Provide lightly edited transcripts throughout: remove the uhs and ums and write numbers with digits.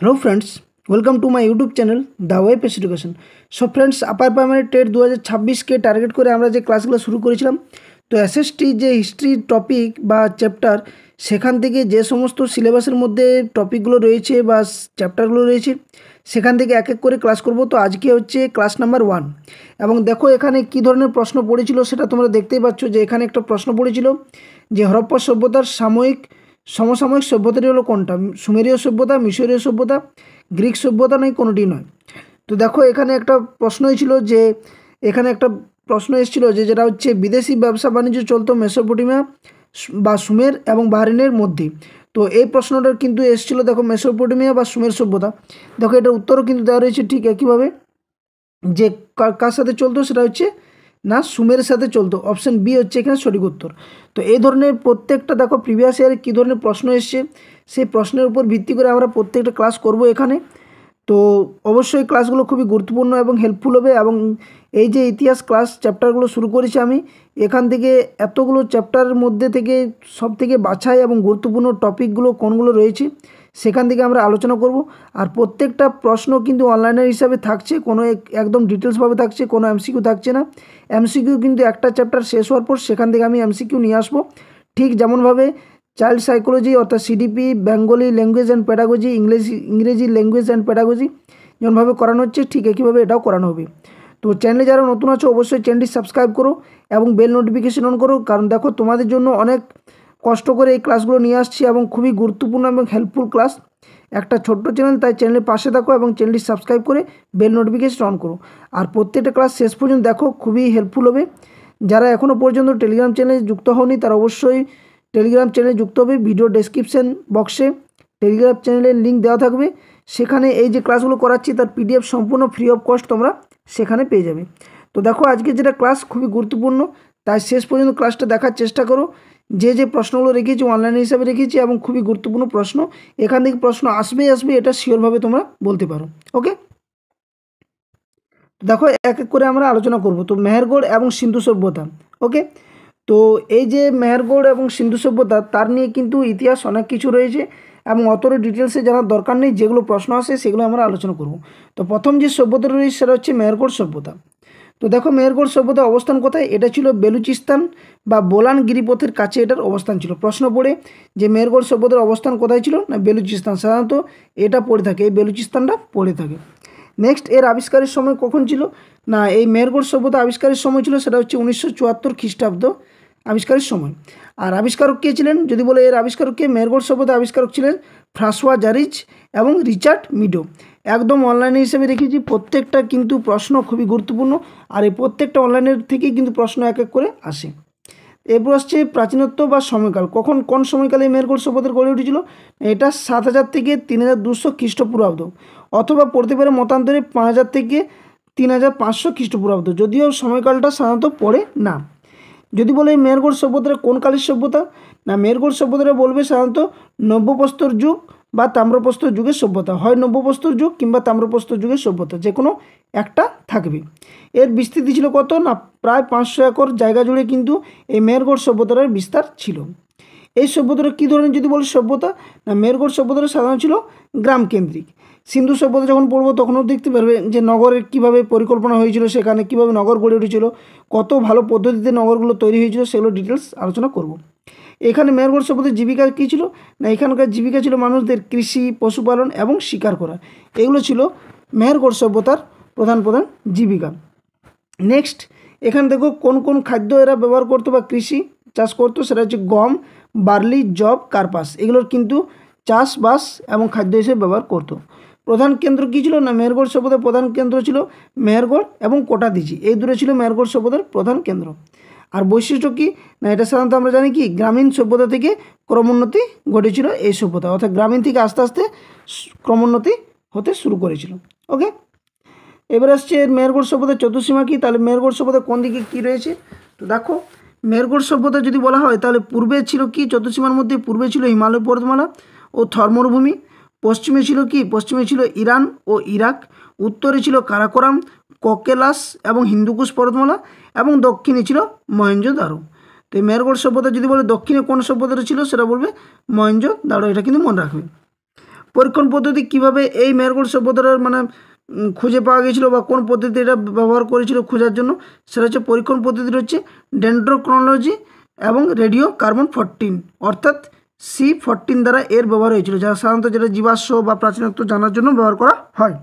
Hello friends, welcome to my YouTube channel the way pace education. So friends, upper primary TET 2026কে target করে আমরা যে ক্লাসগুলো শুরু করেছিলাম, তো এসএসটি যে হিস্ট্রি টপিক বা চ্যাপ্টার, সেখান থেকে যে সমস্ত সিলেবাসের মধ্যে টপিকগুলো রয়েছে বা চ্যাপ্টারগুলো রয়েছে, সেখান থেকে এক এক করে ক্লাস করব। তো আজকে হচ্ছে ক্লাস নাম্বার 1। এবং দেখো এখানে কী ধরনের প্রশ্ন পড়েছিল সেটা তোমরা দেখতেই পাচ্ছ যে এখানে একটা প্রশ্ন পড়েছিল যে হরপ্পা সভ্যতার সমসাময়িক সভ্যতাটি হলো কোনটা? সুমেরীয় সভ্যতা, মিশরীয় সভ্যতা, গ্রিক সভ্যতা, নয় কোনোটি নয়। তো দেখো এখানে একটা প্রশ্ন হয়েছিল যে এখানে একটা প্রশ্ন এসেছিল যে যেটা হচ্ছে বিদেশি ব্যবসা বাণিজ্য চলতো মেসোপটেমিয়া বা সুমের এবং বাহরিনের মধ্যে। তো এই প্রশ্নটার কিন্তু এসেছিলো দেখো মেসোপটেমিয়া বা সুমের সভ্যতা। দেখো এটার উত্তরও কিন্তু দেওয়া রয়েছে ঠিক একইভাবে, যে কার সাথে চলতো সেটা হচ্ছে না সুমেরের সাথে চলতো। অপশান বি হচ্ছে এখানে সঠিক উত্তর। তো এই ধরনের প্রত্যেকটা দেখো প্রিভিয়াস ইয়ারে কী ধরনের প্রশ্ন এসছে সেই প্রশ্নের উপর ভিত্তি করে আমরা প্রত্যেকটা ক্লাস করব এখানে। তো অবশ্যই ক্লাসগুলো খুবই গুরুত্বপূর্ণ এবং হেল্পফুল হবে। এবং এই যে ইতিহাস ক্লাস চ্যাপ্টারগুলো শুরু করেছি আমি, এখান থেকে এতগুলো চ্যাপ্টারের মধ্যে থেকে সব থেকে বাছাই এবং গুরুত্বপূর্ণ টপিকগুলো কোনগুলো রয়েছে সেখান থেকে আমরা আলোচনা করব। আর প্রত্যেকটা প্রশ্ন কিন্তু অনলাইনের হিসাবে থাকছে, কোনো একদম ডিটেলসভাবে থাকছে, কোনো এমসিকিউ থাকছে না। এমসিকিউ কিন্তু একটা চ্যাপ্টার শেষ হওয়ার পর সেখান থেকে আমি এমসিকিউ নিয়ে আসবো, ঠিক যেমনভাবে চাইল্ড সাইকোলজি অর্থাৎ CDP, Bengali language and pedagogy, ইংরেজি ল্যাঙ্গুয়েজ অ্যান্ড প্যাডাগজি যেমনভাবে করানো হচ্ছে ঠিক একইভাবে এটাও করানো হবে। তো চ্যানেলে যারা নতুন আছো অবশ্যই চ্যানেলটি সাবস্ক্রাইব করো এবং বেল নোটিফিকেশন অন করো, কারণ দেখো তোমাদের জন্য অনেক কষ্ট করে এই ক্লাসগুলো নিয়ে আসছি এবং খুবই গুরুত্বপূর্ণ এবং হেল্পফুল ক্লাস। একটা ছোট্ট চ্যানেল, তাই চ্যানেলের পাশে থাকো এবং চ্যানেলটি সাবস্ক্রাইব করে বেল নোটিফিকেশন অন করো। আর প্রত্যেকটা ক্লাস শেষ পর্যন্ত দেখো, খুবই হেল্পফুল হবে। যারা এখনও পর্যন্ত টেলিগ্রাম চ্যানেলে যুক্ত হওনি তারা অবশ্যই টেলিগ্রাম চ্যানেলে যুক্ত হবে। ভিডিও ডেসক্রিপশন বক্সে টেলিগ্রাম চ্যানেলের লিঙ্ক দেওয়া থাকবে, সেখানে এই যে ক্লাসগুলো করাচ্ছি তার পিডিএফ সম্পূর্ণ ফ্রি অফ কস্ট তোমরা সেখানে পেয়ে যাবে। তো দেখো আজকে যেটা ক্লাস খুবই গুরুত্বপূর্ণ, তাই শেষ পর্যন্ত ক্লাসটা দেখার চেষ্টা করো। যে প্রশ্নগুলো রেখেছি অনলাইন হিসাবে রেখেছি এবং খুবই গুরুত্বপূর্ণ প্রশ্ন, এখান থেকে প্রশ্ন আসবে এটা শিওরভাবে তোমরা বলতে পারো। ওকে, দেখো এক এক করে আমরা আলোচনা করব। তো মেহেরগড় এবং সিন্ধু সভ্যতা। ওকে, তো এই যে মেহেরগড় এবং সিন্ধু সভ্যতা, তার নিয়ে কিন্তু ইতিহাস অনেক কিছু রয়েছে এবং অতটা ডিটেলসে জানার দরকার নেই। যেগুলো প্রশ্ন আসে সেগুলো আমরা আলোচনা করব। তো প্রথম যে সভ্যতা রয়েছে সেটা হচ্ছে মেহেরগড় সভ্যতা। তো দেখো মেহেরগড় সভ্যতা অবস্থান কোথায়? এটা ছিল বেলুচিস্তান বা বোলান গিরিপথের কাছে এটার অবস্থান ছিল। প্রশ্ন পড়ে যে মেহেরগড় সভ্যতার অবস্থান কোথায় ছিল, না বেলুচিস্তান। সাধারণত এটা পড়ে থাকে, এই বেলুচিস্তানটা পড়ে থাকে। নেক্সট, এর আবিষ্কারের সময় কখন ছিল? না এই মেহেরগড় সভ্যতা আবিষ্কারের সময় ছিল সেটা হচ্ছে 1974 খ্রিস্টাব্দ আবিষ্কারের সময়। আর আবিষ্কারক কে ছিলেন যদি বলে, এর আবিষ্কারককে মেহেরগড় সভ্যতা আবিষ্কারক ছিলেন ফ্রাঁসোয়া জারিজ এবং রিচার্ড মিডো। একদম অনলাইনে হিসেবে রেখেছি, প্রত্যেকটা কিন্তু প্রশ্ন খুবই গুরুত্বপূর্ণ। আর এই প্রত্যেকটা অনলাইনের থেকেই কিন্তু প্রশ্ন এক এক করে আসে। এরপর আসছে প্রাচীনত্ব বা সময়কাল। কোন সময়কালে মেহেরগড় সভ্যতা গড়ে উঠেছিল? এটা 7000 থেকে 3200 খ্রিস্টপূর্বাব্দ, অথবা পড়তে পারে মতান্তরে 5000 থেকে 3500 খ্রিস্টপূর্বাব্দ, যদিও সময়কালটা সাধারণত পড়ে না। যদি বলে মেহেরগড় সভ্যতা কোন কালের সভ্যতা, না মেহেরগড় সভ্যতাটা বলবে সাধারণত নব্যপ্রস্তর যুগ বা তাম্রপ্রস্তর যুগের সভ্যতা। হয় নব্যপ্রস্তর যুগ কিংবা তাম্রপ্রস্তর যুগের সভ্যতা, যে কোনো একটা থাকবে। এর বিস্তৃতি ছিল কত? না প্রায় 500 একর জায়গা জুড়ে কিন্তু এই মেহেরগড় সভ্যতার বিস্তার ছিল। এই সভ্যতাটা কী ধরনের যদি বলে সভ্যতা, না মেহেরগড় সভ্যতাটা সাধারণত ছিল গ্রামকেন্দ্রিক। সিন্ধু সভ্যতা যখন পড়বো তখনও দেখতে পারবে যে নগরের কীভাবে পরিকল্পনা হয়েছিল, সেখানে কীভাবে নগর গড়ে উঠেছিল, কত ভালো পদ্ধতিতে নগরগুলো তৈরি হয়েছিল, সেগুলো ডিটেলস আলোচনা করব। এখানে মেহেরগড় সভ্যতার জীবিকা কী ছিল? না এখানকার জীবিকা ছিল মানুষদের কৃষি, পশুপালন এবং শিকার করা। এগুলো ছিল মেহেরগড় সভ্যতার প্রধান প্রধান জীবিকা। নেক্সট, এখানে দেখো কোন কোন খাদ্য এরা ব্যবহার করতো বা কৃষি চাষ করতো, সেটা হচ্ছে গম, বার্লি, জব, কার্পাস। এগুলোর কিন্তু চাষবাস এবং খাদ্য হিসেবে ব্যবহার করতো। প্রধান কেন্দ্র কী ছিল? না মেহেরগড় সভ্যতার প্রধান কেন্দ্র ছিল মেহেরগড় এবং কোটাদিজি, এই দূরে ছিল মেহেরগড় সভ্যতার প্রধান কেন্দ্র। আর বৈশিষ্ট্য কী? না এটা সাধারণত আমরা জানি কি গ্রামীণ সভ্যতা থেকে ক্রমোন্নতি ঘটেছিল এই সভ্যতা, অর্থাৎ গ্রামীণ থেকে আস্তে আস্তে ক্রমোন্নতি হতে শুরু করেছিল। ওকে, এবার আসছে মেহেরগড় সভ্যতার চতুর্সীমা কী? তাহলে মেহেরগড় সভ্যতা কোন দিকে কী রয়েছে? তো দেখো মেহেরগড় সভ্যতা যদি বলা হয় তাহলে পূর্বে ছিল কি চতুর্সীমার মধ্যে? পূর্বে ছিল হিমালয় পর্বতমালা ও থর মরুভূমি। পশ্চিমে ছিল কি? পশ্চিমে ছিল ইরান ও ইরাক। উত্তরে ছিল কারাকোরাম, ককেলাস এবং হিন্দুকুশ পর্বতমালা, এবং দক্ষিণে ছিল মহেঞ্জোদারো। তো এই মেহেরগড় সভ্যতা যদি বলে দক্ষিণে কোন সভ্যতাটা ছিল সেটা বলবে মহেঞ্জোদারো, এটা কিন্তু মনে রাখবে। পরীক্ষণ পদ্ধতি কিভাবে এই মেহেরগড় সভ্যতার মানে খুঁজে পাওয়া গিয়েছিল বা কোন পদ্ধতি এটা ব্যবহার করেছিল খোঁজার জন্য, সেটা হচ্ছে পরীক্ষণ পদ্ধতিটা হচ্ছে ডেন্ড্রোক্রোনোলজি এবং রেডিও কার্বন 14 অর্থাৎ C14 দ্বারা এর ব্যবহার হয়েছিল, যা সাধারণত যেটা জীবাশ্ম বা প্রাচীনত্ব জানার জন্য ব্যবহার করা হয়।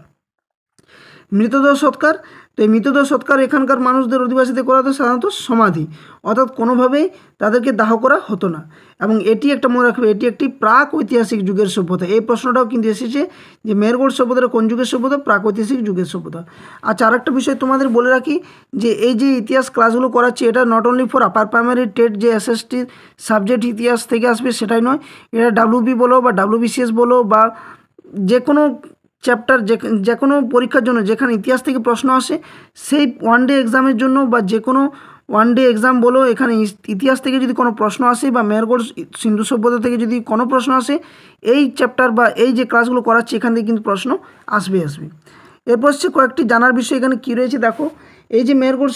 মৃতদেহ সৎকার, তো এই মৃতদেহ সৎকার এখানকার মানুষদের অধিবাসীদের করা হতো সাধারণত সমাধি, অর্থাৎ কোনোভাবেই তাদেরকে দাহ করা হতো না। এবং এটি একটা মনে রাখবে, এটি একটি প্রাক ঐতিহাসিক যুগের সভ্যতা। এই প্রশ্নটাও কিন্তু এসেছে যে মেহেরগড় সভ্যতাটা কোন যুগের সভ্যতা? প্রাক ঐতিহাসিক যুগের সভ্যতা। আচ্ছা, আরেকটা বিষয় তোমাদের বলে রাখি যে এই যে ইতিহাস ক্লাসগুলো করাচ্ছি এটা not only for upper primary TET যে এসএসটি সাবজেক্ট ইতিহাস থেকে আসবে সেটাই নয়, এটা ডাব্লিউবি বলো বা ডাব্লিউবিসিএস বলো বা যে কোনো চ্যাপ্টার যে কোনো পরীক্ষার জন্য যেখানে ইতিহাস থেকে প্রশ্ন আসে সেই ওয়ান ডে এক্সামের জন্য বা যে কোনো ওয়ান ডে এক্সাম বলো, এখানে ইতিহাস থেকে যদি কোনো প্রশ্ন আসে বা মেহেরগড় সিন্ধু সভ্যতা থেকে যদি কোনো প্রশ্ন আসে, এই চ্যাপ্টার বা এই যে ক্লাসগুলো করাচ্ছি এখান থেকে কিন্তু প্রশ্ন আসবে। এরপর হচ্ছে কয়েকটি জানার বিষয় এখানে কী রয়েছে দেখো। এই যে মেহেরগড়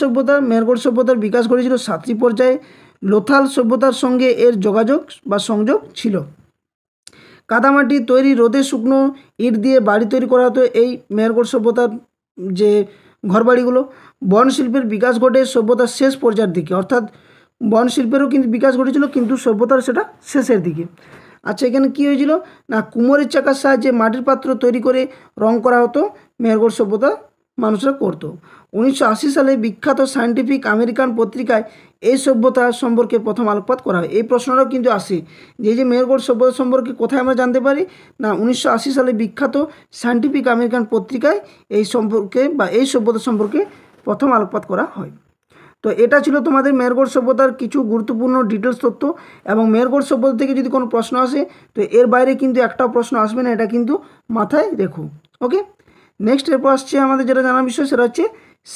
সভ্যতার বিকাশ ঘটেছিল 7টি পর্যায়ে। লোথাল সভ্যতার সঙ্গে এর যোগাযোগ বা সংযোগ ছিল। কাদামাটি তৈরি রোদে শুকনো ইট দিয়ে বাড়ি তৈরি করা হতো এই মেহেরগড় সভ্যতার যে ঘরবাড়িগুলো। বন শিল্পের বিকাশ ঘটে সভ্যতার শেষ পর্যায়ের দিকে, অর্থাৎ বন শিল্পেরও কিন্তু বিকাশ ঘটেছিল কিন্তু সভ্যতার সেটা শেষের দিকে। আচ্ছা, এখানে কী হয়েছিল না কুমোরের চাকার সাহায্যে মাটির পাত্র তৈরি করে রং করা হতো, মেহেরগড় সভ্যতা মানুষরা করতো। 1980 সালে বিখ্যাত সায়েন্টিফিক আমেরিকান পত্রিকায় এই সভ্যতা সম্পর্কে প্রথম আলোকপাত করা হয়। এই প্রশ্নটাও কিন্তু আসে যে মেহেরগড় সভ্যতা সম্পর্কে কোথায় আমরা জানতে পারি না 1980 সালে বিখ্যাত সায়েন্টিফিক আমেরিকান পত্রিকায় এই সম্পর্কে বা এই সভ্যতা সম্পর্কে প্রথম আলোকপাত করা হয়। তো এটা ছিল তোমাদের মেহেরগড় সভ্যতার কিছু গুরুত্বপূর্ণ ডিটেলস তথ্য। এবং মেহেরগড় সভ্যতা থেকে যদি কোনো প্রশ্ন আসে তো এর বাইরে কিন্তু একটাও প্রশ্ন আসবে না, এটা কিন্তু মাথায় রেখো। ওকে, নেক্সট এরপর আসছে আমাদের যেটা জানার বিষয় সেটা হচ্ছে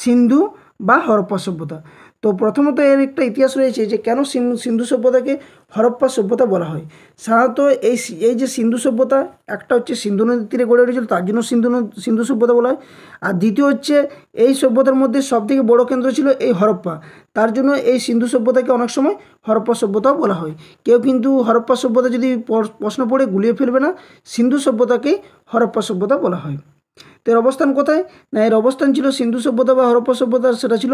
সিন্ধু বা হরপ্পা সভ্যতা। তো প্রথমত এর একটা ইতিহাস রয়েছে যে কেন সিন্ধু সভ্যতাকে হরপ্পা সভ্যতা বলা হয়। সাধারণত এই যে সিন্ধু সভ্যতা একটা হচ্ছে সিন্ধু নদীর তীরে গড়ে উঠেছিল, তার জন্য সিন্ধু সভ্যতা বলা হয়। আর দ্বিতীয় হচ্ছে এই সভ্যতার মধ্যে সবথেকে বড় কেন্দ্র ছিল এই হরপ্পা, তার জন্য এই সিন্ধু সভ্যতাকে অনেক সময় হরপ্পা সভ্যতাও বলা হয়। কেউ কিন্তু হরপ্পা সভ্যতা যদি প্রশ্ন পড়ে গুলিয়ে ফেলবে না, সিন্ধু সভ্যতাকেই হরপ্পা সভ্যতা বলা হয়। তো এর অবস্থান কোথায় না এর অবস্থান ছিল সিন্ধু সভ্যতা বা হরপ্পা সভ্যতা সেটা ছিল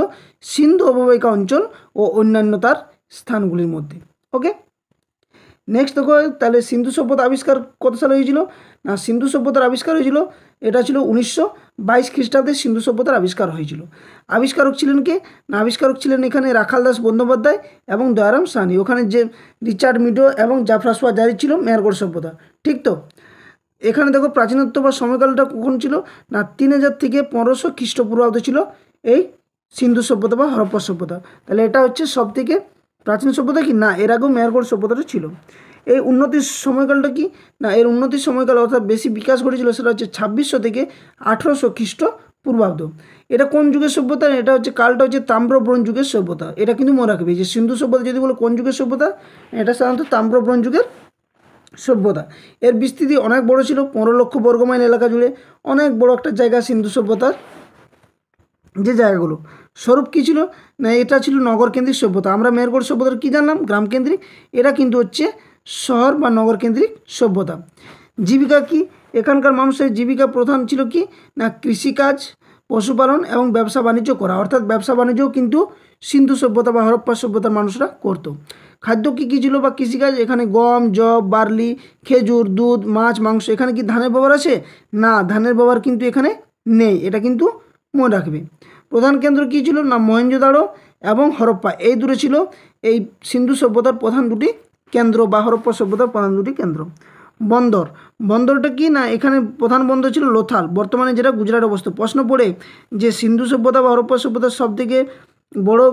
সিন্ধু অববাহিকা অঞ্চল ও অন্যান্য তার স্থানগুলির মধ্যে। ওকে, নেক্সট দেখো তাহলে সিন্ধু সভ্যতা আবিষ্কার কত সালে হয়েছিল না সিন্ধু সভ্যতার আবিষ্কার হয়েছিল এটা ছিল 1922 খ্রিস্টাব্দে সিন্ধু সভ্যতার আবিষ্কার হয়েছিল। আবিষ্কারক ছিলেন কে না আবিষ্কারক ছিলেন এখানে রাখাল দাস বন্দ্যোপাধ্যায় এবং দয়ারাম সাহানি। ওখানে যে রিচার্ড মিডো এবং জাফরাসওয়া জারি ছিল মেহেরগড় সভ্যতা। ঠিক তো, এখানে দেখো প্রাচীনত্ব বা সময়কালটা কখন ছিল না 3000 থেকে 1500 খ্রিস্টপূর্বাব্দে ছিল এই সিন্ধু সভ্যতা বা হরপ্পা সভ্যতা। তাহলে এটা হচ্ছে সব থেকে প্রাচীন সভ্যতা কি না এর আগেও মেহেরগড় সভ্যতাটা ছিল। এই উন্নতির সময়কালটা কি না এর উন্নতির সময়কাল অর্থাৎ বেশি বিকাশ ঘটেছিল সেটা হচ্ছে 2600 থেকে 1800 খ্রিস্টপূর্বাব্দ। এটা কোন যুগের সভ্যতা? এটা হচ্ছে কালটা হচ্ছে তাম্র ব্রোঞ্জ যুগের সভ্যতা। এটা কিন্তু মনে রাখবে যে সিন্ধু সভ্যতা যদি বলো কোন যুগের সভ্যতা, এটা সাধারণত তাম্র ব্রোঞ্জ যুগের সভ্যতা। এর বিস্তৃতি অনেক বড় ছিল, 15 লক্ষ বর্গমাইল এলাকা জুড়ে অনেক বড় একটা জায়গা সিন্ধু সভ্যতার যে জায়গাগুলো। স্বরূপ কী ছিল না এটা ছিল নগরকেন্দ্রিক সভ্যতা। আমরা মেহেরগড় সভ্যতার কী জানলাম গ্রামকেন্দ্রিক, এটা কিন্তু হচ্ছে শহর বা নগরকেন্দ্রিক সভ্যতা। জীবিকা কি এখানকার মানুষের জীবিকা প্রধান ছিল কি না কৃষিকাজ, পশুপালন এবং ব্যবসা বাণিজ্য করা, অর্থাৎ ব্যবসা বাণিজ্যও কিন্তু সিন্ধু সভ্যতা বা হরপ্পা সভ্যতার মানুষরা করতো। খাদ্য কী কী ছিল বা কৃষিকাজ এখানে গম, যব, বার্লি, খেজুর, দুধ, মাছ, মাংস। এখানে কি ধানের ব্যবহার আছে না ধানের ব্যবহার কিন্তু এখানে নেই, এটা কিন্তু মনে রাখবে। প্রধান কেন্দ্র কী ছিল না মহেঞ্জোদাড়ো এবং হরপ্পা, এই দুটো ছিল এই সিন্ধু সভ্যতার প্রধান দুটি কেন্দ্র বা হরপ্পা সভ্যতার প্রধান দুটি কেন্দ্র। বন্দরটা কি না এখানে প্রধান বন্দর ছিল লোথাল, বর্তমানে যেটা গুজরাট অবস্থিত। প্রশ্ন পড়ে যে সিন্ধু সভ্যতা বা হরপ্পা সভ্যতার সবথেকে বড়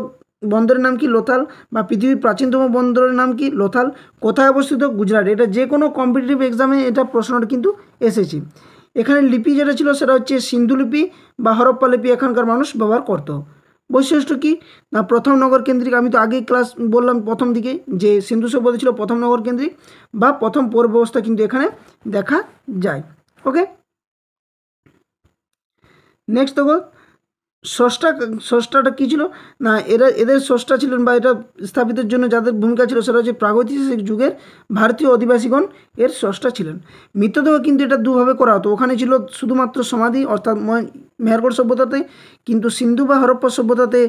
বন্দরের নাম কি লোথাল, বা পৃথিবীর প্রাচীনতম বন্দরের নাম কি লোথাল, কোথায় অবস্থিত গুজরাট। এটা যে কোনো কম্পিটিটিভ এক্সামে এটা প্রশ্নটা কিন্তু এসেছে। এখানে লিপি যেটা ছিল সেটা হচ্ছে সিন্ধু লিপি বা হরপ্পা লিপি এখানকার মানুষ ব্যবহার করতো। বৈশিষ্ট্য কি না প্রথম নগর কেন্দ্রিক, আমি তো আগেই ক্লাস বললাম প্রথম দিকে যে সিন্ধু সভ্যতা ছিল প্রথম নগর কেন্দ্রিক বা প্রথম পৌর ব্যবস্থা কিন্তু এখানে দেখা যায়। ওকে, নেক্সট দেখো স্রষ্টাটা কী ছিল না, এদের স্রষ্টা ছিলেন বা এটা স্থাপিতের জন্য যাদের ভূমিকা ছিল সেটা হচ্ছে প্রাগৈতিহাসিক যুগের ভারতীয় অধিবাসীগণ এর স্রষ্টা ছিলেন। মৃতদেহ কিন্তু এটা দুভাবে করা হতো, ওখানে ছিল শুধুমাত্র সমাধি অর্থাৎ মেহেরগড় সভ্যতাতে, কিন্তু সিন্ধু বা হরপ্পা সভ্যতাতে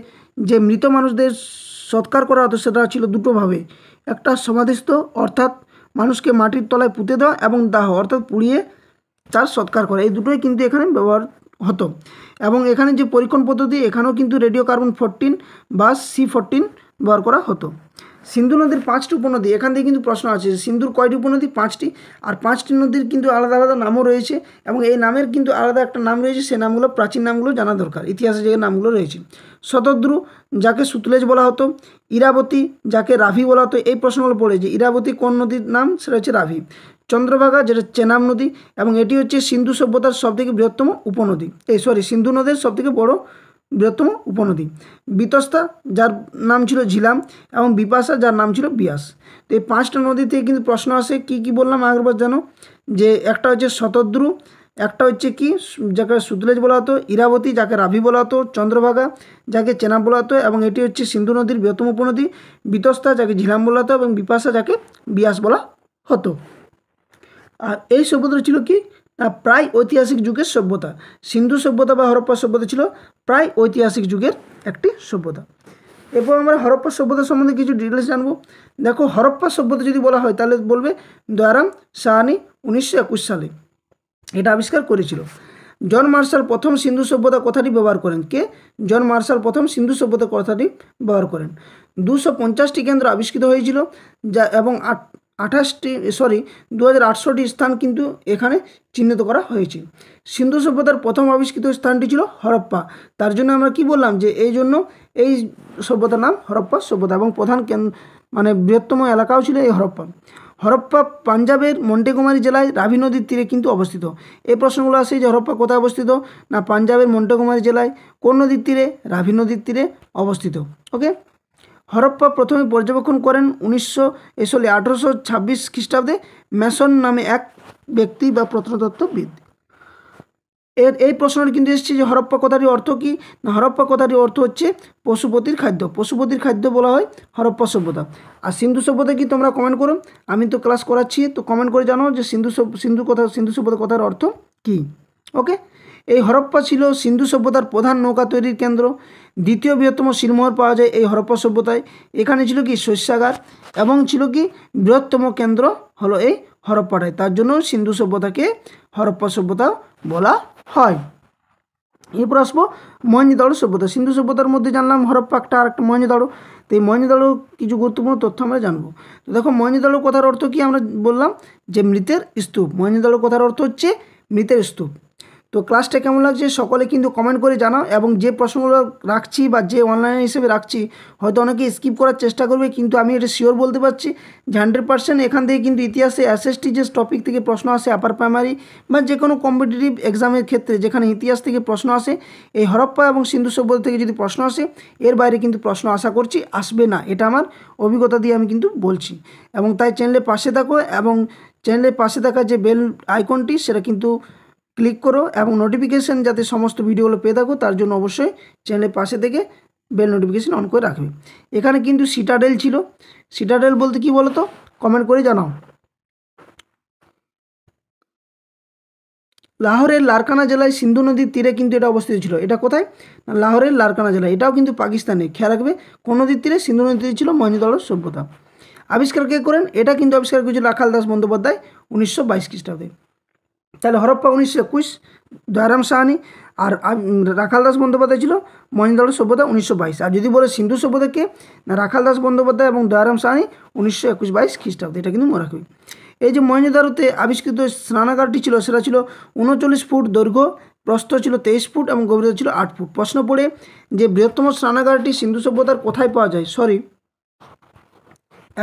যে মৃত মানুষদের সৎকার করা হতো সেটা ছিল দুটোভাবে, একটা সমাধিস্থ অর্থাৎ মানুষকে মাটির তলায় পুঁতে দেওয়া, এবং দাহ অর্থাৎ পুড়িয়ে তার সৎকার করা, এই দুটোই কিন্তু এখানে ব্যবহার হতো। এবং এখানে যে পরীক্ষণ পদ্ধতি, এখানেও কিন্তু রেডিও কার্বন 14 বা C14 ব্যবহার করা হতো। সিন্ধু নদীর 5টি উপনদী, এখান থেকে কিন্তু প্রশ্ন আছে সিন্ধুর কয়টি উপনদী? 5টি, আর 5টি নদীর কিন্তু আলাদা আলাদা নামও রয়েছে, এবং এই নামের কিন্তু আলাদা একটা নাম রয়েছে, সেই নামগুলো প্রাচীন নামগুলো জানা দরকার, ইতিহাসে যে নামগুলো রয়েছে। শতদ্রু, যাকে সুতলেজ বলা হতো, ইরাবতী, যাকে রাভি বলা হতো, এই প্রশ্নগুলো পড়ে যে ইরাবতী কোন নদীর নাম, সেটা হচ্ছে রাভি। চন্দ্রভাগা, যেটা চেনাব নদী, এবং এটি হচ্ছে সিন্ধু সভ্যতার সবথেকে বৃহত্তম উপনদী, সিন্ধু নদের সবথেকে বড় বৃহত্তম উপনদী। বিতস্তা, যার নাম ছিল ঝিলাম, এবং বিপাশা, যার নাম ছিল বিয়াস। তো এই 5টা নদী থেকে কিন্তু প্রশ্ন আসে, কি কি বললাম আগেরবার জানো, যে একটা হচ্ছে শতদ্রু, একটা হচ্ছে কি যাকে সুতলেজ বলা হতো, ইরাবতী, যাকে রাভি বলা হতো, চন্দ্রভাগা, যাকে চেনাব বলা হতো, এবং এটি হচ্ছে সিন্ধু নদীর বৃহত্তম উপনদী। বিতস্তা, যাকে ঝিলাম বলা হতো, এবং বিপাশা, যাকে বিয়াস বলা হতো। আর এই সভ্যতা ছিল কি না প্রায় ঐতিহাসিক যুগের সভ্যতা। সিন্ধু সভ্যতা বা হরপ্পা সভ্যতা ছিল প্রায় ঐতিহাসিক যুগের একটি সভ্যতা। এরপর আমরা হরপ্পা সভ্যতা সম্বন্ধে কিছু ডিটেলস জানবো। দেখো, হরপ্পা সভ্যতা যদি বলা হয় তাহলে বলবে দয়ারাম সাহানি 1921 সালে এটা আবিষ্কার করেছিল। জন মার্শাল প্রথম সিন্ধু সভ্যতা কথাটি ব্যবহার করেন। কে? জন মার্শাল প্রথম সিন্ধু সভ্যতা কথাটি ব্যবহার করেন। 250টি কেন্দ্র আবিষ্কৃত হয়েছিল, যা এবং 2800টি স্থান কিন্তু এখানে চিহ্নিত করা হয়েছে। সিন্ধু সভ্যতার প্রথম আবিষ্কৃত স্থানটি ছিল হরপ্পা, তার জন্য আমরা কি বললাম যে এই জন্য এই সভ্যতার নাম হরপ্পা সভ্যতা, এবং প্রধান বৃহত্তম এলাকাও ছিল এই হরপ্পা। হরপ্পা পাঞ্জাবের মন্টেগোমারি জেলায় রাভি নদীর তীরে কিন্তু অবস্থিত। এই প্রশ্নগুলো আসে যে হরপ্পা কোথায় অবস্থিত, না পাঞ্জাবের মন্টেগোমারি জেলায়, কোন নদীর তীরে? রাভি নদীর তীরে অবস্থিত। ওকে, হরপ্পা প্রথমে পর্যবেক্ষণ করেন 1826 খ্রিস্টাব্দে ম্যাসন নামে এক ব্যক্তি বা প্রত্নতত্ত্ববিদ। এই প্রশ্নটি কিন্তু এসেছে যে হরপ্পা কথাটির অর্থ কী, না হরপ্পা কথাটির অর্থ হচ্ছে পশুপতির খাদ্য। পশুপতির খাদ্য বলা হয় হরপ্পা সভ্যতা। আর সিন্ধু সভ্যতা কি তোমরা কমেন্ট করো, আমি তো ক্লাস করাচ্ছি, তো কমেন্ট করে জানো যে সিন্ধু সভ্যতা কথার অর্থ কী। ওকে, এই হরপ্পা ছিল সিন্ধু সভ্যতার প্রধান নৌকা তৈরির কেন্দ্র। দ্বিতীয় বৃহত্তম শিলমোহর পাওয়া যায় এই হরপ্পা সভ্যতায়। এখানে ছিল কি শস্যাগার, এবং ছিল কি বৃহত্তম কেন্দ্র হলো এই হরপ্পাটায়, তার জন্য সিন্ধু সভ্যতাকে হরপ্পা সভ্যতা বলা হয়। এরপর আসবো মহেঞ্জোদাড়ো সভ্যতা। সিন্ধু সভ্যতার মধ্যে জানলাম হরপ্পা একটা, আর একটা মহেঞ্জোদাড়ো। তো এই মহেঞ্জোদাড়োর কিছু গুরুত্বপূর্ণ তথ্য আমরা জানবো। তো দেখো, মহেঞ্জোদাড়ো কথার অর্থ কি আমরা বললাম যে মৃতের স্তূপ। মহেঞ্জোদাড়ো কথার অর্থ হচ্ছে মৃতের স্তূপ। তো ক্লাসটা কেমন লাগছে সকলে কিন্তু কমেন্ট করে জানাও, এবং যে প্রশ্নগুলো রাখছি বা যে অনলাইন হিসেবে রাখছি হয়তো অনেকে স্কিপ করার চেষ্টা করবে, কিন্তু আমি এটা শিওর বলতে পারছি যে 100% এখান থেকে কিন্তু ইতিহাসে SST যে টপিক থেকে প্রশ্ন আসে আপার প্রাইমারি বা যে কোনো কম্পিটিটিভ এক্সামের ক্ষেত্রে যেখানে ইতিহাস থেকে প্রশ্ন আসে, এই হরপ্পা এবং সিন্ধু সভ্যতা থেকে যদি প্রশ্ন আসে, এর বাইরে কিন্তু প্রশ্ন আশা করছি আসবে না, এটা আমার অভিজ্ঞতা দিয়ে আমি কিন্তু বলছি। এবং তাই চ্যানেলের পাশে থাকো, এবং চ্যানেলের পাশে থাকা যে বেল আইকনটি সেটা কিন্তু ক্লিক করো, এবং নোটিফিকেশান যাতে সমস্ত ভিডিওগুলো পেয়ে থাকো তার জন্য অবশ্যই চ্যানেলের পাশে থেকে বেল নোটিফিকেশান অন করে রাখবে। এখানে কিন্তু সিটাডেল ছিল। সিটাডেল বলতে কি বলো তো, কমেন্ট করে জানাও। লাহোরের লারকানা জেলায় সিন্ধু নদীর তীরে কিন্তু এটা অবস্থিত ছিল। এটা কোথায়? না লাহোরের লারকানা জেলায়, এটাও কিন্তু পাকিস্তানে। খেয়াল রাখবে কোন নদীর তীরে? সিন্ধু নদীর তীরে ছিল মহেঞ্জোদাড়ো সভ্যতা। আবিষ্কার কে করেন? এটা কিন্তু আবিষ্কার করেছিল রাখাল দাস বন্দ্যোপাধ্যায় 1922 খ্রিস্টাব্দে। তাহলে হরপ্পা 1921 দয়ারাম সাহানি, আর রাখাল দাস বন্দ্যোপাধ্যায় ছিল মহেঞ্জোদাড়ো সভ্যতা 1922। আর যদি বলে সিন্ধু সভ্যতাকে, না রাখাল দাস বন্দ্যোপাধ্যায় এবং দয়ারাম সাহানি 1921-22 খ্রিস্টাব্দে, এটা কিন্তু মনে রাখবে। এই যে মহেঞ্জোদাড়োতে আবিষ্কৃত স্নানাগারটি ছিল সেটা ছিল 39 ফুট দৈর্ঘ্য, প্রস্থ ছিল 23 ফুট এবং গভীরতা ছিল 8 ফুট। প্রশ্ন পড়ে যে বৃহত্তম স্নানাগারটি সিন্ধু সভ্যতার কোথায় পাওয়া যায়,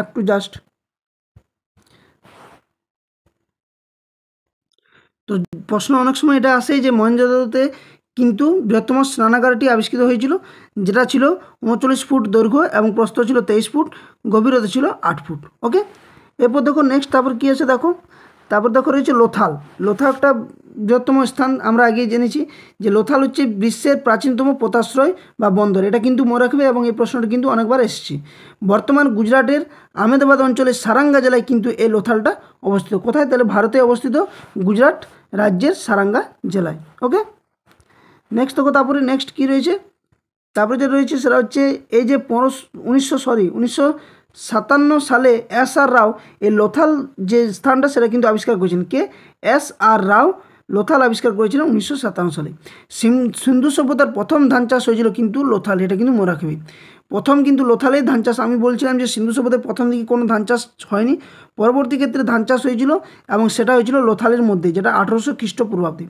একটু জাস্ট তো প্রশ্ন অনেক সময় এটা আসে যে মহেঞ্জোদাড়োতে কিন্তু বৃহত্তম স্নানাগারটি আবিষ্কৃত হয়েছিল, যেটা ছিল 39 ফুট দৈর্ঘ্য এবং প্রস্থ ছিল 23 ফুট, গভীরতা ছিল 8 ফুট। ওকে, এরপর দেখো নেক্সট, তারপর কী আছে দেখো, তারপর দেখো রয়েছে লোথাল। লোথাল একটা বৃহত্তম স্থান আমরা আগে জেনেছি যে লোথাল হচ্ছে বিশ্বের প্রাচীনতম পোতাশ্রয় বা বন্দর, এটা কিন্তু মনে রাখবে এবং এই প্রশ্নটা কিন্তু অনেকবার এসেছে। বর্তমান গুজরাটের আহমেদাবাদ অঞ্চলের সারাঙ্গা জেলায় কিন্তু এই লোথালটা অবস্থিত। কোথায়? তাহলে ভারতে অবস্থিত গুজরাট রাজ্যের সারাঙ্গা জেলায়। ওকে, নেক্সট দেখো, তারপরে নেক্সট কী রয়েছে, তারপরে যে রয়েছে সেটা হচ্ছে এই যে 1957 সালে S.R. রাও এই লোথাল যে স্থানটা সেটা কিন্তু আবিষ্কার করেছেন। কে? S.R. রাও লোথাল আবিষ্কার করেছিলেন 1957 সালে। সিন্ধু সভ্যতার প্রথম ধান চাষ হয়েছিল কিন্তু লোথাল, এটা কিন্তু মনে রাখবে। প্রথম কিন্তু লোথালেই ধান চাষ, আমি বলছিলাম যে সিন্ধু সভ্যতার প্রথম দিকে কোনো ধান চাষ হয়নি, পরবর্তী ক্ষেত্রে ধান চাষ হয়েছিল এবং সেটা হয়েছিল লোথালের মধ্যে, যেটা 1800 খ্রিস্টপূর্বাব্দে।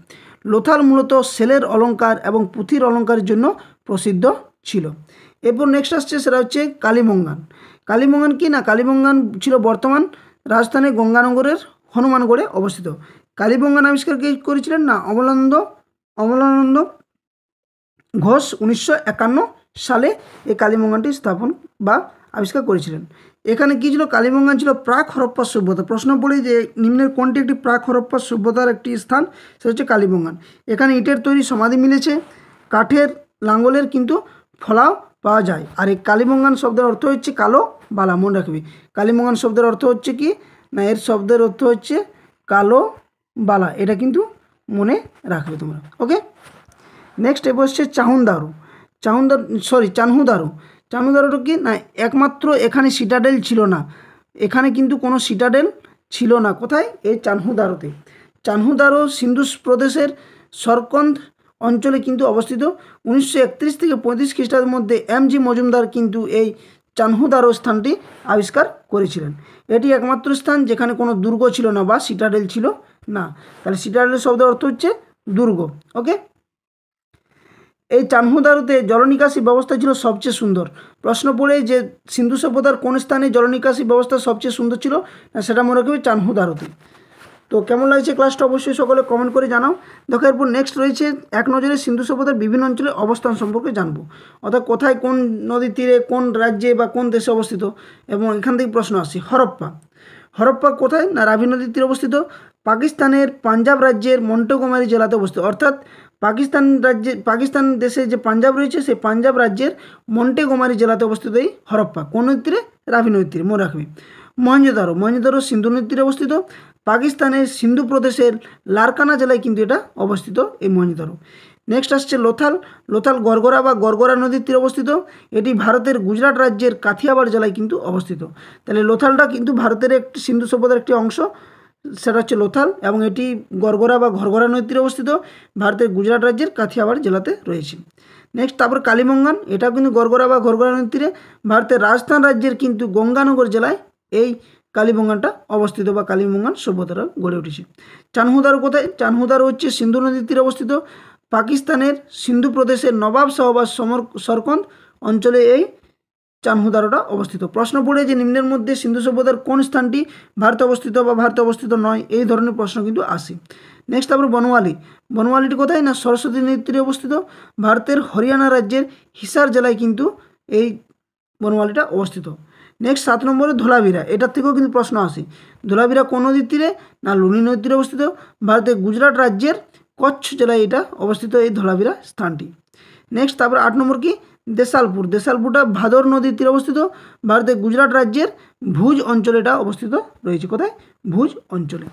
লোথাল মূলত সেলের অলঙ্কার এবং পুঁথির অলঙ্কারের জন্য প্রসিদ্ধ ছিল। এরপর নেক্সট আসছে সেটা হচ্ছে কালীমঙ্গান। কালীমঙ্গান কি না, কালীমঙ্গান ছিল বর্তমান রাজস্থানের গঙ্গানগরের হনুমানগড়ে অবস্থিত। কালীমঙ্গান আবিষ্কার কে করেছিলেন না, অমলানন্দ ঘোষ 1951 সালে এই কালীমঙ্গানটি স্থাপন বা আবিষ্কার করেছিলেন। এখানে কী ছিল? কালীমঙ্গান ছিল প্রাক হরপ্পা সভ্যতা। প্রশ্ন পড়ে যে নিম্নের কোনটি একটি প্রাক হরপ্পা সভ্যতার একটি স্থান, সেটা হচ্ছে কালীমঙ্গান। এখানে ইটের তৈরি সমাধি মিলেছে, কাঠের লাঙ্গলের কিন্তু ফলাও পাওয়া যায়। আর এই কালীমঙ্গান শব্দের অর্থ হচ্ছে কালো বালা, মনে রাখবে। কালীমঙ্গান শব্দের অর্থ হচ্ছে কি না, এর শব্দের অর্থ হচ্ছে কালো বালা, এটা কিন্তু মনে রাখবে তোমরা। ওকে, নেক্সট এবার হচ্ছে চানহুদারো কি না, একমাত্র এখানে সিটাডেল ছিল না, এখানে কিন্তু কোনো সিটাডেল ছিল না। কোথায়? এই চানহুদারোতে। চানহুদারো সিন্ধু প্রদেশের সরকন্দ অঞ্চলে কিন্তু অবস্থিত। 1931 থেকে 35 খ্রিস্টাব্দের মধ্যে M.G. মজুমদার কিন্তু এই চানহুদারো স্থানটি আবিষ্কার করেছিলেন। এটি একমাত্র স্থান যেখানে কোনো দুর্গ ছিল না বা সিটাডেল ছিল না। তাহলে সিটাডেল শব্দের অর্থ হচ্ছে দুর্গ। ওকে, এই চানহুদারোতে জলনিকাশি ব্যবস্থা ছিল সবচেয়ে সুন্দর। প্রশ্ন পড়ে যে সিন্ধু সভ্যতার কোন স্থানে জলনিকাশি ব্যবস্থা সবচেয়ে সুন্দর ছিল, সেটা মনে রাখবে চানহুদারোতে। তো কেমন লাগছে ক্লাসটা অবশ্যই সকলে কমেন্ট করে জানাও। দেখো, এরপর নেক্সট রয়েছে এক নজরে সিন্ধু সভ্যতার বিভিন্ন অঞ্চলে অবস্থান সম্পর্কে জানবো, অর্থাৎ কোথায় কোন নদীর তীরে কোন রাজ্যে বা কোন দেশে অবস্থিত। এবং এখান থেকে প্রশ্ন আসছে হরপ্পা কোথায় না, রাভি নদীর তীরে অবস্থিত। পাকিস্তানের পাঞ্জাব রাজ্যের মন্টোগোমারি জেলাতে অবস্থিত, অর্থাৎ পাকিস্তান দেশে যে পাঞ্জাব রয়েছে সেই পাঞ্জাব রাজ্যের মন্টেগোমারি জেলাতে অবস্থিত এই হরপ্পা। কোন নদীর তীরে? রাভি নদীর তীরে, মনে রাখবে। মহেঞ্জোদারো সিন্ধু নদীর তীরে অবস্থিত। পাকিস্তানের সিন্ধু প্রদেশের লারকানা জেলায় কিন্তু এটা অবস্থিত, এই মহেঞ্জোদারো। নেক্সট আসছে লোথাল গড়গড়া বা গড়গড়া নদীর তীরে অবস্থিত। এটি ভারতের গুজরাট রাজ্যের কাথিয়াবাড় জেলায় কিন্তু অবস্থিত। তাহলে লোথালটা কিন্তু ভারতের একটি সিন্ধু সভ্যতার একটি অংশ, সেটা হচ্ছে লোথাল, এবং এটি গড়গড়া বা ঘরগড়া নদীর তীরে অবস্থিত, ভারতের গুজরাট রাজ্যের কাথিয়াবাড় জেলাতে রয়েছে। নেক্সট তারপর কালীমঙ্গান, এটাও কিন্তু গড়গড়া বা ঘরগড়া নদীর তীরে, ভারতের রাজস্থান রাজ্যের কিন্তু গঙ্গানগর জেলায় এই কালীমঙ্গানটা অবস্থিত বা কালীমঙ্গান সভ্যতাটা গড়ে উঠেছে। চানহুদারো কোথায়? চানহুদারো হচ্ছে সিন্ধু নদীর তীরে অবস্থিত। পাকিস্তানের সিন্ধু প্রদেশের নবাব শাহ বা সরকন্দ অঞ্চলে এই চানহুদারোটা অবস্থিত। প্রশ্ন পড়ে যে নিম্নের মধ্যে সিন্ধু সভ্যতার কোন স্থানটি ভারতে অবস্থিত বা ভারতে অবস্থিত নয়, এই ধরনের প্রশ্ন কিন্তু আসে। নেক্সট তারপর বনওয়ালিটি কোথায় না, সরস্বতী নদীর তীরে অবস্থিত। ভারতের হরিয়ানা রাজ্যের হিসার জেলায় কিন্তু এই বনওয়ালিটা অবস্থিত। নেক্সট 7 নম্বরে ধোলাভিরা, এটার থেকেও কিন্তু প্রশ্ন আসে। ধোলাভিরা কোন নদীর তীরে না, লুনি নদীর তীরে অবস্থিত। ভারতের গুজরাট রাজ্যের কচ্ছ জেলায় এটা অবস্থিত, এই ধোলাভিরা স্থানটি। নেক্সট তারপর 8 নম্বর কি, দেশালপুরটা ভাদর নদীর তীরে অবস্থিত। ভারতের গুজরাট রাজ্যের ভুজ অঞ্চলে এটা অবস্থিত রয়েছে। কোথায়? ভুজ অঞ্চলে।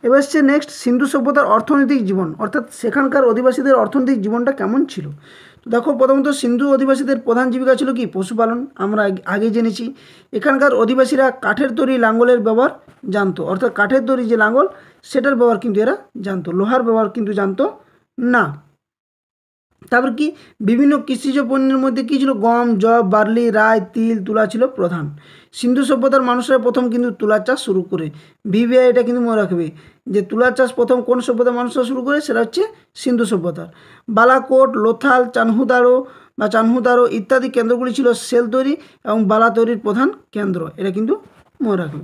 এবার হচ্ছে নেক্সট সিন্ধু সভ্যতার অর্থনৈতিক জীবন, অর্থাৎ সেখানকার অধিবাসীদের অর্থনৈতিক জীবনটা কেমন ছিল। তো দেখো, প্রথমত সিন্ধু অধিবাসীদের প্রধান জীবিকা ছিল কি, পশুপালন, আমরা আগে জেনেছি। এখানকার অধিবাসীরা কাঠের তৈরি লাঙ্গলের ব্যবহার জানতো, অর্থাৎ কাঠের তৈরি যে লাঙ্গল সেটার ব্যবহার কিন্তু এরা জানতো, লোহার ব্যবহার কিন্তু জানতো না। তারপর কি, বিভিন্ন কৃষিজ পণ্যের মধ্যে কী ছিল, গম, যব, বার্লি, রাই, তিল, তুলা ছিল প্রধান। সিন্ধু সভ্যতার মানুষরা প্রথম কিন্তু তুলা চাষ শুরু করে, ভিভিআই এটা কিন্তু মনে রাখবে যে তুলা চাষ প্রথম কোন সভ্যতার মানুষরা শুরু করে, সেটা হচ্ছে সিন্ধু সভ্যতার। বালাকোট, লোথাল, চানহুদারো ইত্যাদি কেন্দ্রগুলি ছিল সেল তৈরি এবং বালা তৈরির প্রধান কেন্দ্র, এটা কিন্তু মনে রাখবে।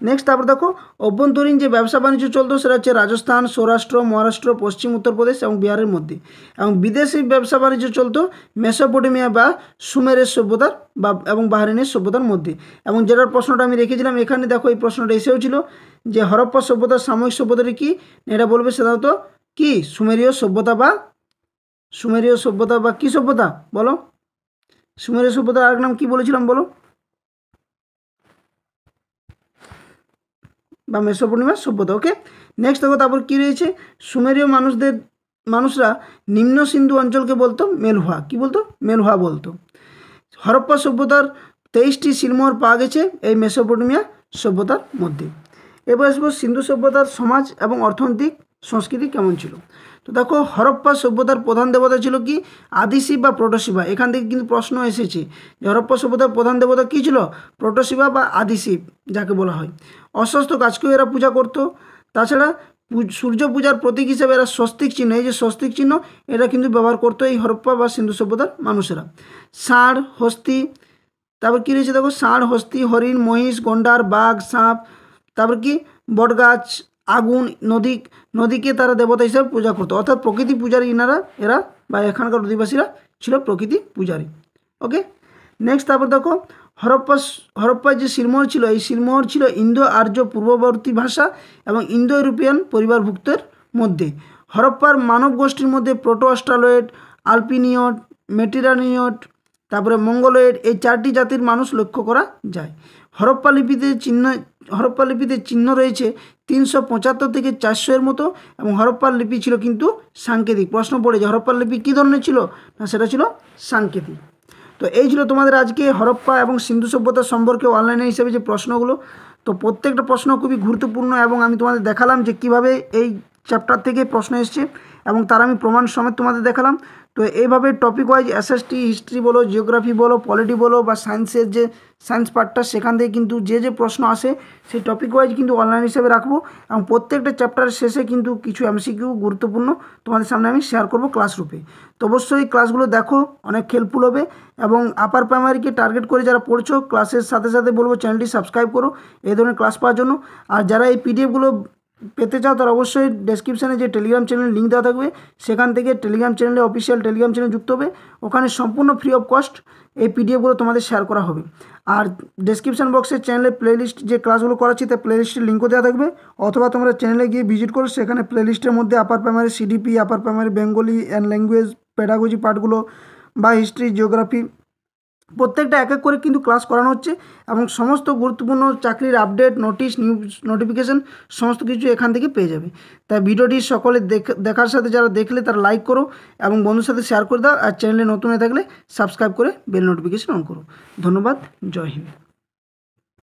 নেক্সট তারপর দেখো অভ্যন্তরীণ যে ব্যবসা বাণিজ্য চলতো সেটা হচ্ছে রাজস্থান, সৌরাষ্ট্র, মহারাষ্ট্র, পশ্চিম উত্তরপ্রদেশ এবং বিহারের মধ্যে। এবং বিদেশি ব্যবসা বাণিজ্য চলতো মেসোপটেমিয়া বা সুমেরের সভ্যতার এবং বাহরাইনের সভ্যতার মধ্যে। এবং যেটার প্রশ্নটা আমি রেখেছিলাম এখানে দেখো, এই প্রশ্নটা এসেও ছিল যে হরপ্পা সভ্যতার সাময়িক সভ্যতাটি কী, এটা বলবে সাধারণত কি সুমেরীয় সভ্যতা বা কী সভ্যতা বলো, সুমেরীয় সভ্যতার আরেক নাম কি বলেছিলাম বলো, বা মেসোপটেমিয়া সভ্যতা। ওকে, নেক্সট দেখো তারপর কী রয়েছে, সুমেরীয় মানুষরা নিম্ন সিন্ধু অঞ্চলকে বলতো মেলুহা, কি বলতো, মেলুহা বলতো। হরপ্পা সভ্যতার 23টি সিলমোহর পাওয়া গেছে এই মেসোপটেমিয়া সভ্যতার মধ্যে। এবার আসবো সিন্ধু সভ্যতার সমাজ এবং অর্থনৈতিক সংস্কৃতি কেমন ছিল। তো দেখো হরপ্পা সভ্যতার প্রধান দেবতা ছিল কি আদিশিব বা প্রোটোশিবা। এখান থেকে কিন্তু প্রশ্ন এসেছে যে হরপ্পা সভ্যতার প্রধান দেবতা কী ছিল, প্রোটোশিবা বা আদিশিব যাকে বলা হয়। অস্বস্ত গাছকেও এরা পূজা করতো। তাছাড়া সূর্য পূজার প্রতীক হিসেবে এরা স্বস্তিক চিহ্ন, এই যে স্বস্তিক চিহ্ন এটা কিন্তু ব্যবহার করতো এই হরপ্পা বা সিন্ধু সভ্যতার মানুষেরা। ষাঁড়, হস্তি, তারপর কী রয়েছে দেখো, ষাঁড়, হস্তি, হরিণ, মহিষ, গন্ডার, বাঘ, সাপ, তারপর কি বটগাছ, আগুন, নদীকে তারা দেবতা হিসেবে পূজা করতো। অর্থাৎ প্রকৃতি পূজারী এরা বা এখানকার অধিবাসীরা ছিল প্রকৃতি পূজারী। ওকে, নেক্সট তারপর দেখো হরপ্পার যে সিলমোহর ছিল, এই সিলমোহর ছিল ইন্দো আর্য পূর্ববর্তী ভাষা এবং ইন্দো ইউরোপিয়ান পরিবারভুক্তের মধ্যে। হরপ্পার মানব গোষ্ঠীর মধ্যে প্রোটো অস্ট্রালয়েড, আলপিনিয়ড, মেডিটেরানিয়ড, তারপরে মঙ্গলয়েড, এই 4টি জাতির মানুষ লক্ষ্য করা যায়। হরপ্পা লিপিতে চিহ্ন রয়েছে 375 থেকে 400 মতো, এবং হরপ্পার লিপি ছিল কিন্তু সাংকেতিক। প্রশ্ন পড়ে যে হরপ্পার লিপি কী ধরনের ছিল, না সেটা ছিল সাংকেতিক। তো এই ছিল তোমাদের আজকে হরপ্পা এবং সিন্ধু সভ্যতা সম্পর্কে অনলাইনে হিসেবে যে প্রশ্নগুলো। তো প্রত্যেকটা প্রশ্ন খুবই গুরুত্বপূর্ণ এবং আমি তোমাদের দেখালাম যে কিভাবে এই চ্যাপ্টার থেকে প্রশ্ন এসছে এবং তার আমি প্রমাণ সমেত তোমাদের দেখালাম। তো এইভাবে টপিক ওয়াইজ এসএসটি, হিস্ট্রি বলো, জিওগ্রাফি বলো, পলিটি বলো বা সায়েন্সের যে সায়েন্স পার্টটা সেখান থেকে কিন্তু যে প্রশ্ন আসে সেই টপিক ওয়াইজ কিন্তু অনলাইন হিসেবে রাখবো। এবং প্রত্যেকটা চ্যাপ্টারের শেষে কিন্তু কিছু এমসিকিউ গুরুত্বপূর্ণ তোমাদের সামনে আমি শেয়ার করব ক্লাসরূপে। তো অবশ্যই ক্লাসগুলো দেখো, অনেক হেল্পফুল হবে। এবং আপার প্রাইমারিকে টার্গেট করে যারা পড়ছো ক্লাসের সাথে সাথে বলবো চ্যানেলটি সাবস্ক্রাইব করো এই ধরনের ক্লাস পাওয়ার জন্য। আর যারা এই পিডিএফগুলো পেতে চাও তারা অবশ্যই ডেসক্রিপশানে যে টেলিগ্রাম চ্যানেল লিঙ্ক দেওয়া থাকবে সেখান থেকে টেলিগ্রাম চ্যানেলে অফিসিয়াল টেলিগ্রাম চ্যানেল যুক্ত হবে। ওখানে সম্পূর্ণ ফ্রি অফ কস্ট এই পিডিএফগুলো তোমাদের শেয়ার করা হবে। আর ডেসক্রিপশন বক্সে চ্যানেলের প্লেলিস্ট যে ক্লাসগুলো করাচ্ছি তার প্লেলিস্টের লিঙ্কও দেওয়া থাকবে, অথবা তোমরা চ্যানেলে গিয়ে ভিজিট করো, সেখানে প্লেলিস্টের মধ্যে upper primary CDP, upper primary Bengali and language, pedagogy পার্টগুলো বা হিস্ট্রি, জিওগ্রাফি প্রত্যেকটা এক এক করে কিন্তু ক্লাস করানো হচ্ছে। এবং সমস্ত গুরুত্বপূর্ণ চাকরির আপডেট, নোটিশ, নিউজ নোটিফিকেশান সমস্ত কিছু এখান থেকে পেয়ে যাবে। তাই ভিডিওটি সকলে দেখার সাথে যারা দেখলে তারা লাইক করো এবং বন্ধুর সাথে শেয়ার করে দাও। আর চ্যানেলে নতুন হয়ে থাকলে সাবস্ক্রাইব করে বেল নোটিফিকেশান অন করো। ধন্যবাদ, জয় হিন্দ।